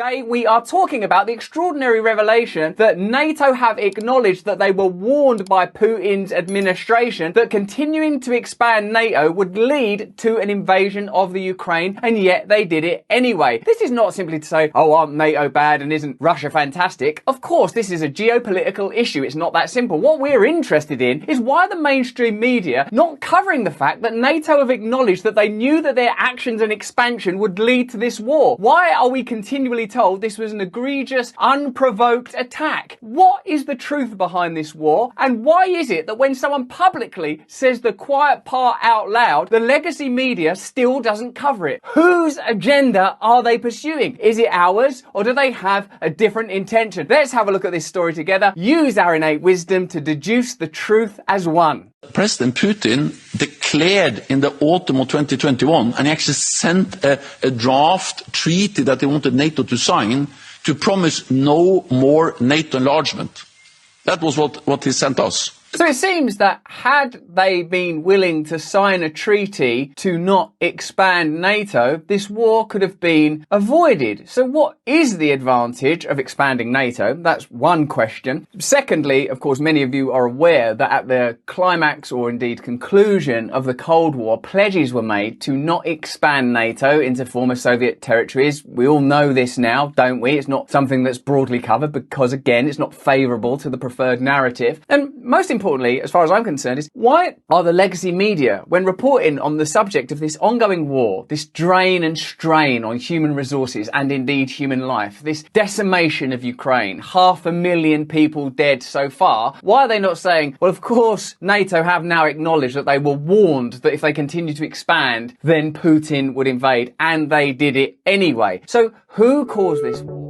Today we are talking about the extraordinary revelation that NATO have acknowledged that they were warned by Putin's administration that continuing to expand NATO would lead to an invasion of the Ukraine, and yet they did it anyway. This is not simply to say, oh, aren't NATO bad and isn't Russia fantastic? Of course, this is a geopolitical issue. It's not that simple. What we're interested in is why the mainstream media not covering the fact that NATO have acknowledged that they knew that their actions and expansion would lead to this war. Why are we continually told this was an egregious, unprovoked attack? What is the truth behind this war? And why is it that when someone publicly says the quiet part out loud, the legacy media still doesn't cover it? Whose agenda are they pursuing? Is it ours, or do they have a different intention? Let's have a look at this story together. Use our innate wisdom to deduce the truth as one. President Putin declared in the autumn of 2021, and he actually sent a draft treaty that he wanted NATO to sign to promise no more NATO enlargement. That was what he sent us. So it seems that had they been willing to sign a treaty to not expand NATO, this war could have been avoided. So what is the advantage of expanding NATO? That's one question. Secondly, of course, many of you are aware that at the climax or indeed conclusion of the Cold War, pledges were made to not expand NATO into former Soviet territories. We all know this now, don't we? It's not something that's broadly covered because, again, it's not favourable to the preferred narrative. And most importantly, as far as I'm concerned, is why are the legacy media, when reporting on the subject of this ongoing war, this drain and strain on human resources and indeed human life, this decimation of Ukraine, 500,000 people dead so far, why are they not saying, well, of course, NATO have now acknowledged that they were warned that if they continue to expand, then Putin would invade, and they did it anyway. So who caused this war?